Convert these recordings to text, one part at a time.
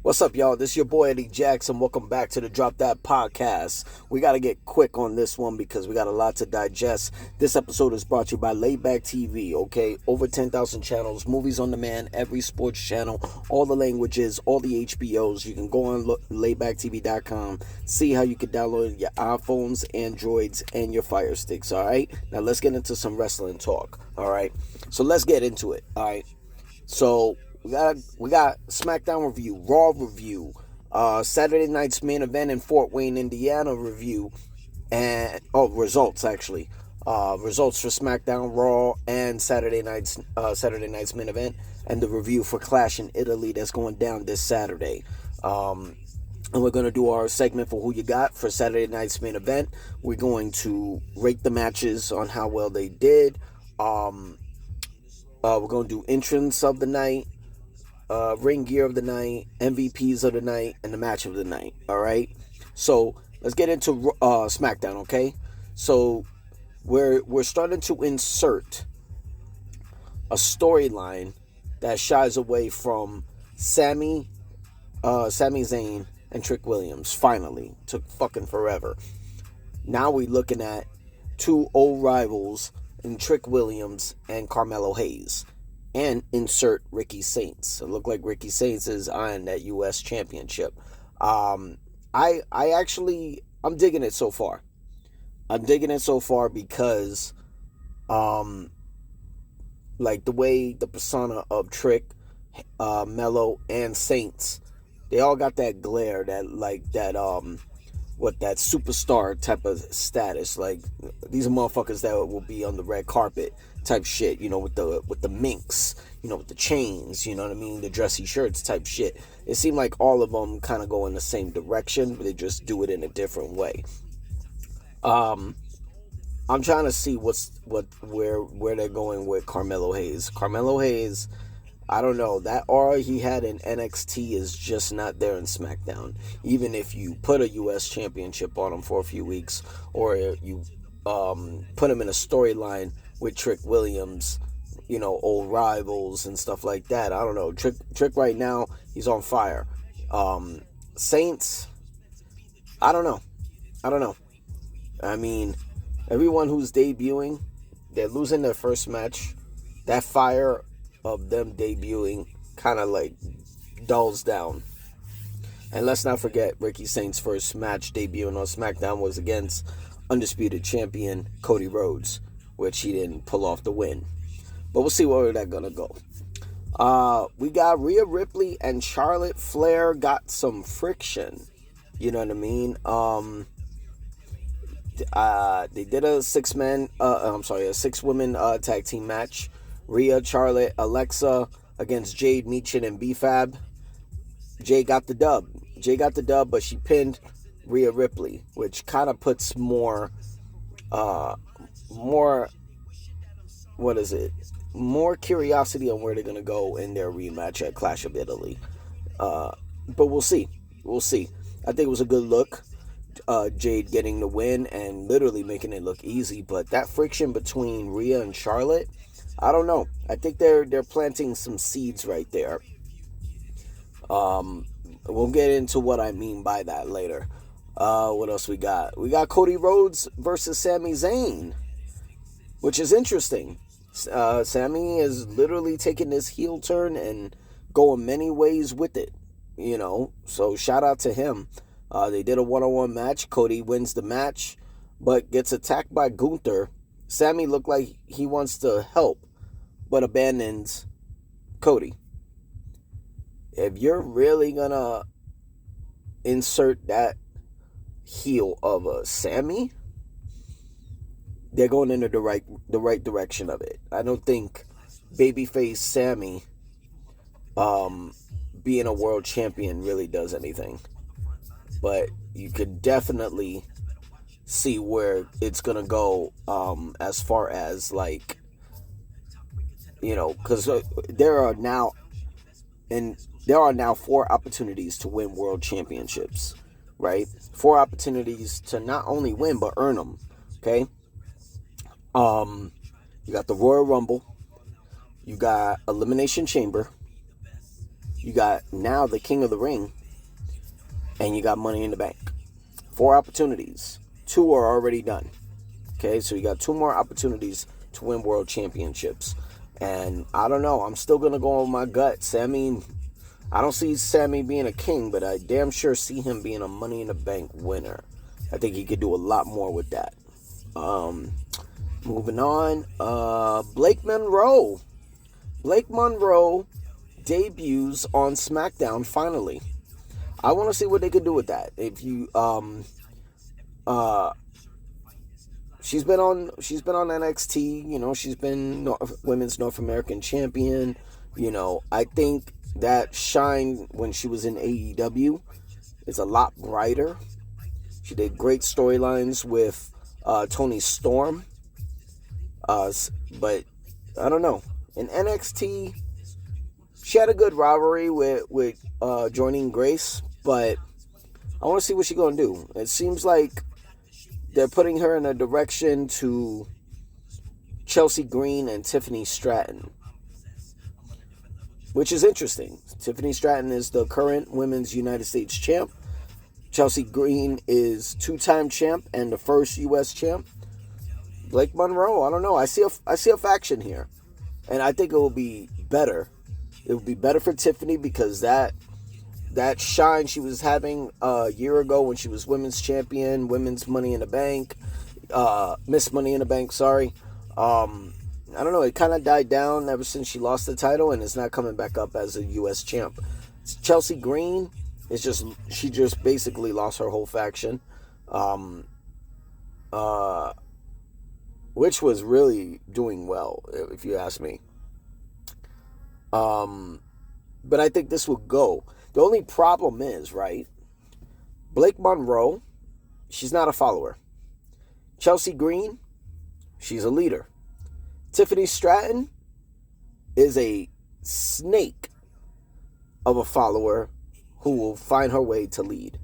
What's up, y'all? This is your boy Eddie Jackson. Welcome back to the Drop That Podcast. We got to get quick on this one because we got a lot to digest. This episode is brought to you by Laidback TV, okay? Over 10,000 channels, movies on demand, every sports channel, all the languages, all the HBOs. You can go on laidbacktv.com, see how you can download your iPhones, Androids, and your Fire Sticks, all right? Now, let's get into some wrestling talk, all right? So, let's get into it, all right? So, we got Smackdown review, Raw review, Saturday night's main event in Fort Wayne, Indiana review, and results actually, results for Smackdown, Raw, and Saturday night's main event, and the review for Clash in Italy that's going down this Saturday. And we're going to do our segment for Who You Got for Saturday night's main event. We're going to rate the matches on how well they did. We're going to do entrance of the night, ring gear of the night, MVPs of the night, and the match of the night. All right. So let's get into SmackDown. Okay. So we're starting to insert a storyline that shies away from Sami Zayn and Trick Williams. Finally, took fucking forever. Now we're looking at two old rivals in Trick Williams and Carmelo Hayes. And insert Ricky Saints. It looked like Ricky Saints is eyeing that U.S. championship. I'm digging it so far. I'm digging it so far because, like the way the persona of Trick, Mello, and Saints, they all got that glare, that superstar type of status. Like, these are motherfuckers that will be on the red carpet type shit, you know, with the minks, you know, with the chains, you know what I mean, the dressy shirts type shit. It seemed like all of them kind of go in the same direction, but they just do it in a different way. I'm trying to see where they're going with Carmelo Hayes. Carmelo Hayes, I don't know, that aura he had in NXT is just not there in SmackDown. Even if you put a U.S. championship on him for a few weeks, or you put him in a storyline with Trick Williams, you know, old rivals and stuff like that. I don't know. Trick right now, he's on fire. Saints, I don't know. I mean, everyone who's debuting, they're losing their first match. That fire of them debuting kind of like dulls down. And let's not forget, Ricky Saints' first match debuting on SmackDown was against undisputed champion Cody Rhodes, which he didn't pull off the win. But we'll see where that's gonna go. We got Rhea Ripley and Charlotte Flair got some friction. You know what I mean? They did a six-women tag team match. Rhea, Charlotte, Alexa against Jade, Michin, and B-Fab. Jade got the dub, but she pinned Rhea Ripley, which kind of puts more curiosity on where they're going to go in their rematch at Clash of Italy. But we'll see. I think it was a good look. Jade getting the win and literally making it look easy, but that friction between Rhea and Charlotte, I don't know. I think they're planting some seeds right there. We'll get into what I mean by that later. What else we got? We got Cody Rhodes versus Sami Zayn, which is interesting. Sami is literally taking this heel turn and going many ways with it, you know. So shout out to him. They did a one-on-one match. Cody wins the match, but gets attacked by Gunther. Sami looked like he wants to help, but abandons Cody. If you're really gonna insert that heel of a Sami, they're going into the right direction of it. I don't think babyface Sami being a world champion really does anything. But you could definitely see where it's gonna go, as far as, like, you know, because there are now 4 opportunities to win world championships, right? 4 opportunities to not only win but earn them. Okay. You got the Royal Rumble, you got Elimination Chamber, You got now the King of the Ring, and you got Money in the Bank. 4 opportunities. 2 are already done. Okay, so you got 2 more opportunities to win world championships. And I don't know. I'm still going to go on my gut. I don't see Sammy being a king, but I damn sure see him being a Money in the Bank winner. I think he could do a lot more with that. Moving on. Blake Monroe. Blake Monroe debuts on Smackdown finally. I want to see what they could do with that. If you she's been on NXT, you know, she's been Women's North American Champion. You know, I think that shine when she was in AEW is a lot brighter. She did great storylines with Tony Storm. But I don't know. In NXT, she had a good rivalry with Jordynne Grace, but I want to see what she's going to do. It seems like they're putting her in a direction to Chelsea Green and Tiffany Stratton, which is interesting. Tiffany Stratton is the current Women's United States champ. Chelsea Green is 2-time champ and the first U.S. champ. Blake Monroe, I don't know. I see a faction here, and I think it will be better. It will be better for Tiffany because that shine she was having a year ago when she was women's champion, women's Money in the Bank, Miss Money in the Bank, sorry. I don't know, it kind of died down ever since she lost the title, and it's not coming back up as a U.S. champ. Chelsea Green, she just basically lost her whole faction, which was really doing well, if you ask me. But I think this will go. The only problem is, right, Blake Monroe, she's not a follower. Chelsea Green, she's a leader. Tiffany Stratton is a snake of a follower who will find her way to lead.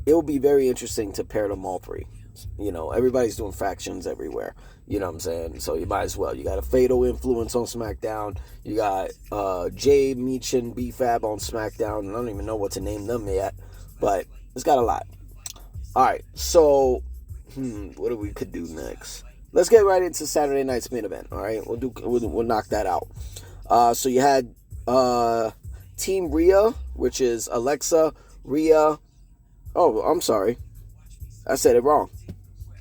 It will be very interesting to pair them all 3. You know, everybody's doing factions everywhere. You know what I'm saying? So you might as well. You got a Fatal Influence on SmackDown. You got Jay, Meech, and B-Fab on SmackDown. I don't even know what to name them yet. But it's got a lot. Alright, so what do we could do next? Let's get right into Saturday night's main event. Alright, we'll knock that out. So you had Team Rhea, which is Alexa, Rhea. Oh, I'm sorry. I said it wrong.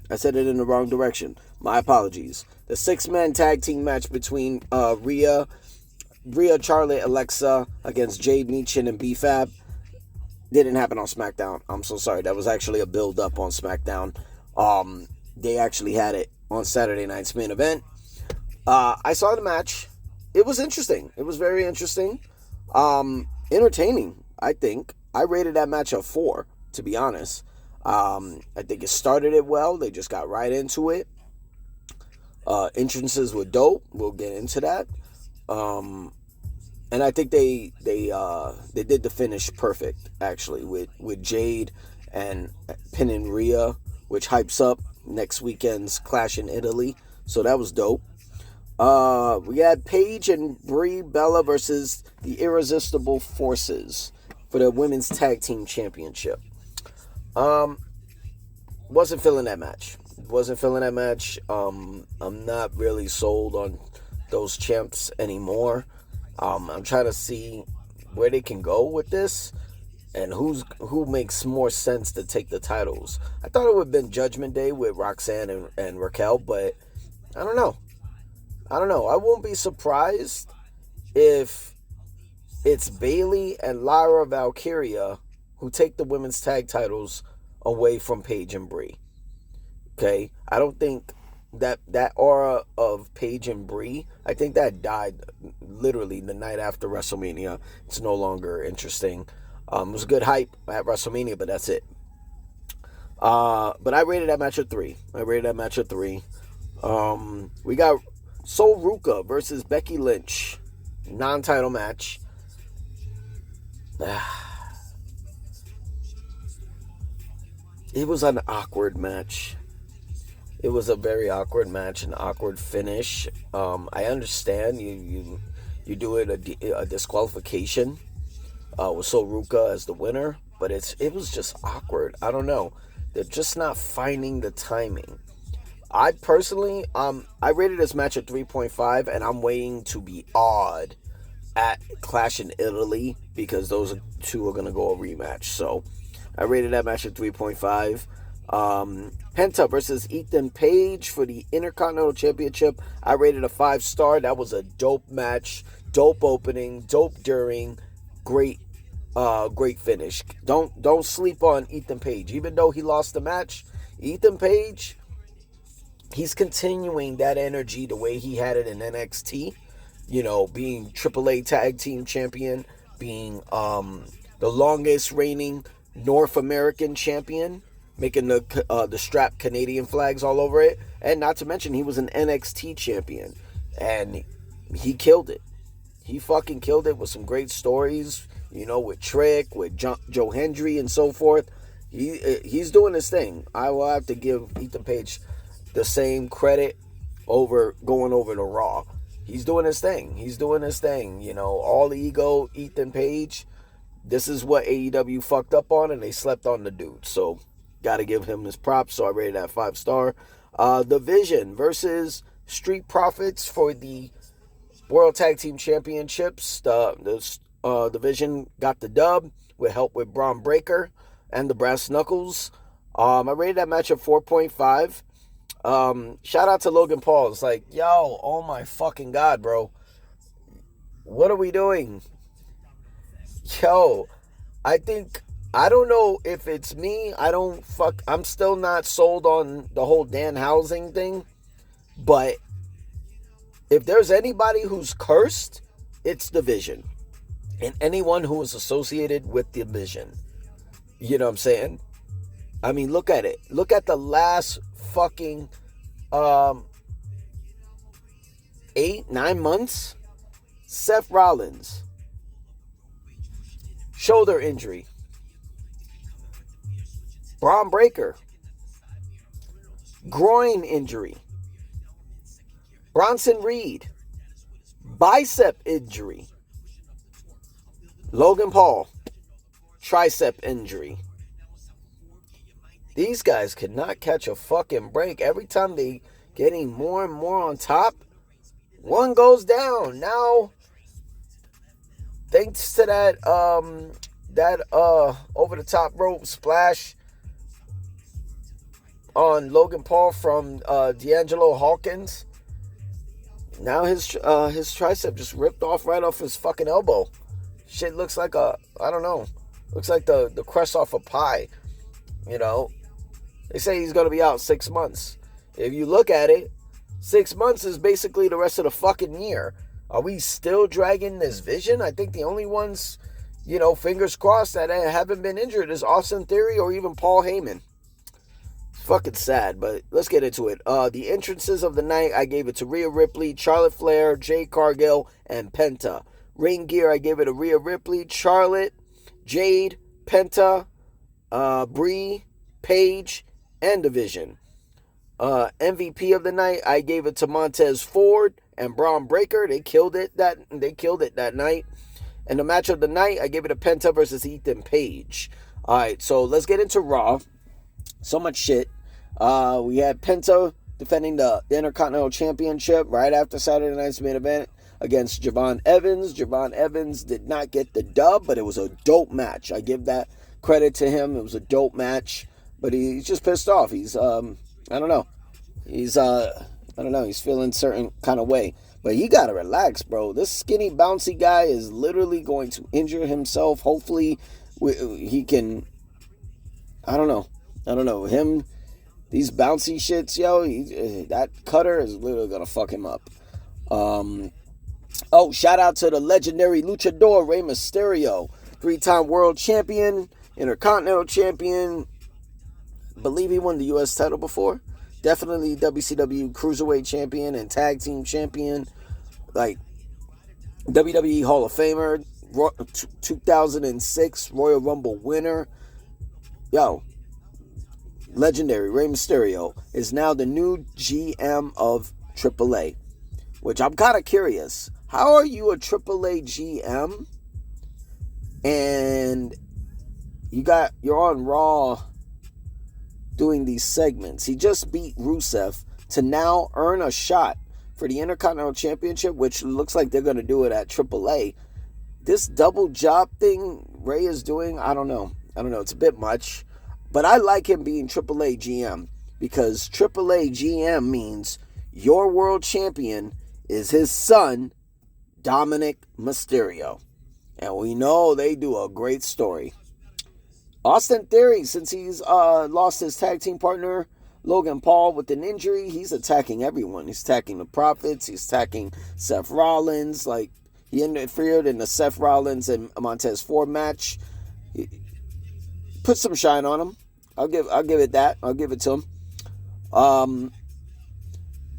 I said it in the wrong direction. My apologies. The 6-man tag team match between Rhea, Charlotte, Alexa against Jade, Meechin, and B-Fab didn't happen on SmackDown. I'm so sorry. That was actually a build-up on SmackDown. They actually had it on Saturday night's main event. I saw the match. It was interesting. It was very interesting. Entertaining, I think. I rated that match a 4, to be honest. I think it started it well. They just got right into it. Entrances were dope. We'll get into that. And I think they did the finish perfect, actually, with Jade and pinning Rhea, which hypes up next weekend's Clash in Italy. So that was dope. We had Paige and Brie Bella versus the Irresistible Forces for the Women's Tag Team Championship. Wasn't feeling that match. I'm not really sold on those champs anymore. I'm trying to see where they can go with this and who makes more sense to take the titles. I thought it would have been Judgment Day with Roxanne and Raquel, but I don't know. I won't be surprised if it's Bayley and Lyra Valkyria who take the women's tag titles away from Paige and Brie. Okay? I don't think that aura of Paige and Brie, I think that died literally the night after WrestleMania. It's no longer interesting. It was a good hype at WrestleMania, but that's it. But I rated that match a 3. We got Sol Ruka versus Becky Lynch. Non-title match. It was an awkward match. It was a very awkward match, an awkward finish. I understand you You do it a disqualification with Sol Ruka as the winner, but it was just awkward. I don't know. They're just not finding the timing. I personally, I rated this match at 3.5, and I'm waiting to be awed at Clash in Italy because those two are gonna go a rematch. So I rated that match at 3.5. Penta versus Ethan Page for the Intercontinental Championship. I rated a 5-star. That was a dope match, dope opening, dope during, great finish. Don't sleep on Ethan Page. Even though he lost the match, Ethan Page, he's continuing that energy the way he had it in NXT. Being AAA Tag Team Champion, being the longest reigning North American champion, making the strap Canadian flags all over it, and not to mention he was an NXT champion, and he killed it. He fucking killed it with some great stories, with Trick, with Joe Hendry, and so forth. He's doing his thing. I will have to give Ethan Page the same credit going over to Raw. He's doing his thing. All the ego, Ethan Page. This is what AEW fucked up on, and they slept on the dude. So, gotta give him his props. So I rated that 5-star. The Vision versus Street Profits for the World Tag Team Championships. The Vision got the dub with help with Braun Breaker and the Brass Knuckles. I rated that match at 4.5. Shout out to Logan Paul. It's like, yo, oh my fucking God, bro. What are we doing? Yo, I don't know if it's me. I'm still not sold on the whole Dan Housing thing. But if there's anybody who's cursed, it's the Vision. And anyone who is associated with the Vision. You know what I'm saying? I mean, look at it. Look at the last fucking 8-9 months. Seth Rollins, shoulder injury. Braun Breaker, groin injury. Bronson Reed, bicep injury. Logan Paul, tricep injury. These guys could not catch a fucking break. Every time they getting more and more on top, one goes down. Now, thanks to that over the top rope splash on Logan Paul from D'Angelo Hawkins, now his tricep just ripped off right off his fucking elbow. Shit looks like looks like the crust off a pie. They say he's going to be out 6 months. If you look at it, 6 months is basically the rest of the fucking year. Are we still dragging this Vision? I think the only ones, fingers crossed, that haven't been injured is Austin Theory or even Paul Heyman. Fucking sad, but let's get into it. The entrances of the night, I gave it to Rhea Ripley, Charlotte Flair, Jade Cargill, and Penta. Ring gear, I gave it to Rhea Ripley, Charlotte, Jade, Penta, Brie, Paige, and the Vision. MVP of the night, I gave it to Montez Ford and Braun Breaker. They killed it that night. And the match of the night, I gave it to Penta versus Ethan Page. All right, so let's get into Raw. So much shit. We had Penta defending the Intercontinental Championship right after Saturday night's main event against Javon Evans. Javon Evans did not get the dub, but it was a dope match. I give that credit to him. It was a dope match, but he's just pissed off. He's I don't know. He's he's feeling a certain kind of way. But you gotta relax, bro. This skinny, bouncy guy is literally going to injure himself. Hopefully, he can. I don't know. Him, these bouncy shits, yo. That cutter is literally gonna fuck him up. Shout out to the legendary luchador Rey Mysterio, 3-time world champion, Intercontinental champion. Believe he won the U.S. title before. Definitely WCW Cruiserweight champion and Tag Team champion. Like, WWE Hall of Famer. 2006 Royal Rumble winner. Yo, legendary Rey Mysterio is now the new GM of AAA. Which I'm kind of curious. How are you a AAA GM and you're on Raw doing these segments? He just beat Rusev to now earn a shot for the Intercontinental Championship, which looks like they're going to do it at AAA. This double job thing Ray is doing, I don't know. It's a bit much. But I like him being AAA GM because AAA GM means your world champion is his son, Dominic Mysterio. And we know they do a great story. Austin Theory, since he's lost his tag team partner, Logan Paul, with an injury, he's attacking everyone. He's attacking the Prophets. He's attacking Seth Rollins. Like, he interfered in the Seth Rollins and Montez Ford match. Put some shine on him. I'll give it that. I'll give it to him.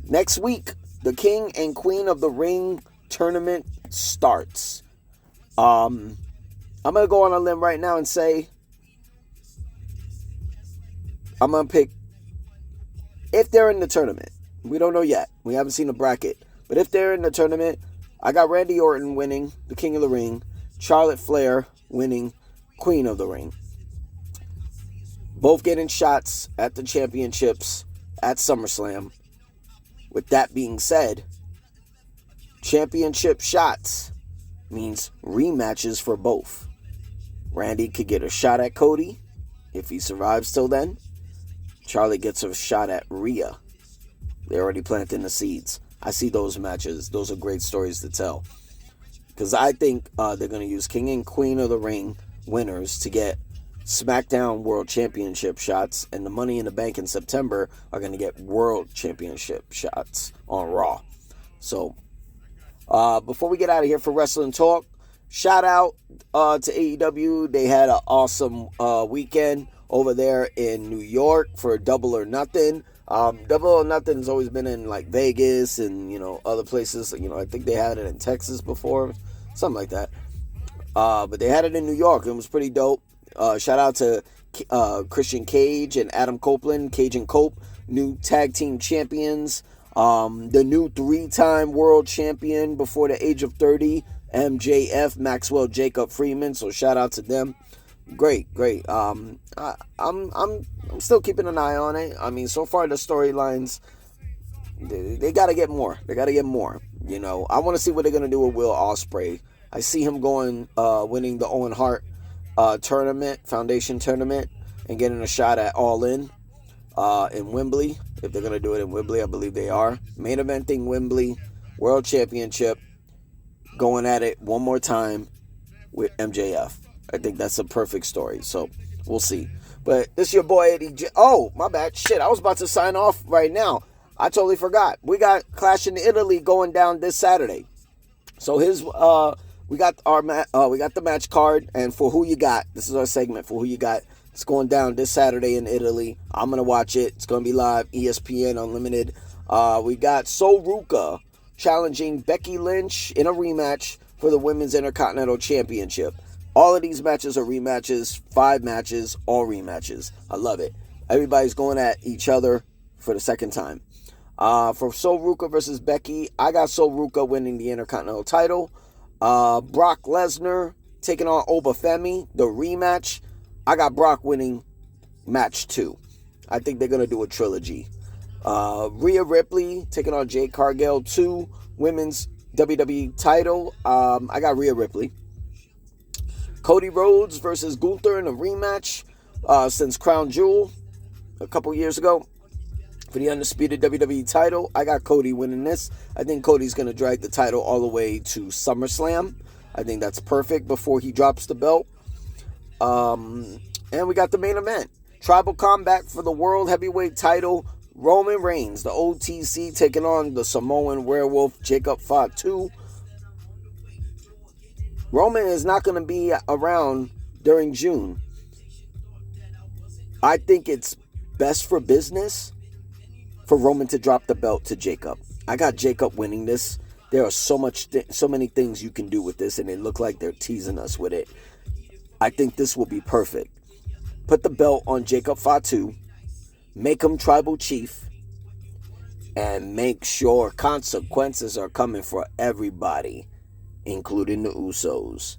Next week, the King and Queen of the Ring tournament starts. I'm gonna go on a limb right now and say I'm gonna pick, if they're in the tournament. We don't know yet. We haven't seen the bracket. But if they're in the tournament, I got Randy Orton winning the King of the Ring, Charlotte Flair winning Queen of the Ring. Both getting shots at the championships at SummerSlam. With that being said, championship shots means rematches for both. Randy could get a shot at Cody if he survives till then. Charlotte gets a shot at Rhea. They're already planting the seeds. I see those matches. Those are great stories to tell. Because I think they're going to use King and Queen of the Ring winners to get Smackdown World Championship shots. And the Money in the Bank in September are going to get World Championship shots on Raw. So, before we get out of here for Wrestling Talk, shout out to AEW. They had an awesome weekend over there in New York for Double or Nothing. Double or Nothing has always been in like Vegas and, other places. I think they had it in Texas before, something like that. But they had it in New York. It was pretty dope. Shout out to Christian Cage and Adam Copeland, Cage and Cope, new tag team champions. The new 3-time world champion before the age of 30, MJF, Maxwell Jacob Freeman. So shout out to them. Great. I'm still keeping an eye on it. I mean, so far the storylines, they got to get more. I want to see what they're going to do with Will Ospreay. I see him going, winning the Owen Hart foundation tournament, and getting a shot at All In Wembley. If they're going to do it in Wembley, I believe they are. Main eventing Wembley, World Championship, going at it one more time with MJF. I think that's a perfect story. So, we'll see. But this is your boy Eddie J. Oh, my bad. Shit, I was about to sign off right now. I totally forgot. We got Clash in Italy going down this Saturday. So we got the match card, and for who you got, this is our segment for who you got. It's going down this Saturday in Italy. I'm gonna watch it. It's gonna be live, ESPN Unlimited. We got Sol Ruca challenging Becky Lynch in a rematch for the Women's Intercontinental Championship. All of these matches are rematches, 5 matches, all rematches. I love it. Everybody's going at each other for the second time. For Sol Ruca versus Becky, I got Sol Ruca winning the Intercontinental title. Brock Lesnar taking on Obafemi, the rematch. I got Brock winning match 2. I think they're going to do a trilogy. Rhea Ripley taking on Jade Cargill, 2 women's WWE title. I got Rhea Ripley. Cody Rhodes versus Gunther in a rematch since Crown Jewel a couple years ago for the undisputed WWE title. I got Cody winning this. I think Cody's going to drag the title all the way to SummerSlam. I think that's perfect before he drops the belt. And we got the main event. Tribal Combat for the World Heavyweight title. Roman Reigns, the OTC, taking on the Samoan Werewolf, Jacob Fatu. Roman is not going to be around during June. I think it's best for business for Roman to drop the belt to Jacob. I got Jacob winning this. There are so many things you can do with this, and it look like they're teasing us with it. I think this will be perfect. Put the belt on Jacob Fatu, make him tribal chief, and make sure consequences are coming for everybody. including the Usos.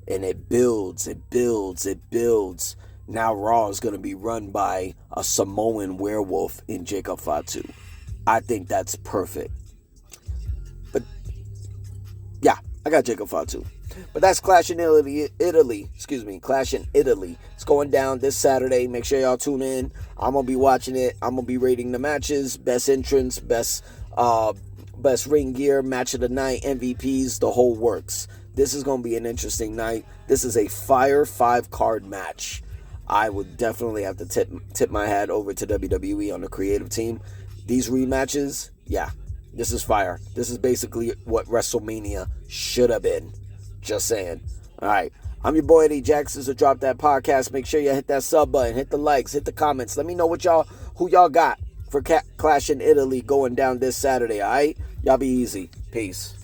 And it builds, it builds, it builds. Now Raw is going to be run by a Samoan werewolf in Jacob Fatu. I think that's perfect. But yeah, I got Jacob Fatu. But that's Clash in Italy. Clash in Italy. It's going down this Saturday. Make sure y'all tune in. I'm going to be watching it. I'm going to be rating the matches. Best entrance, best ring gear, match of the night, MVPs, the whole works. This is going to be an interesting night. This is a fire 5-card match. I would definitely have to tip my hat over to WWE on the creative team. These rematches, yeah, this is fire. This is basically what WrestleMania should have been. Just saying. All right. I'm your boy Eddie Jackson. So Drop That Podcast. Make sure you hit that sub button, hit the likes, hit the comments. Let me know who y'all got for Clash in Italy going down this Saturday. All right. Y'all be easy. Peace.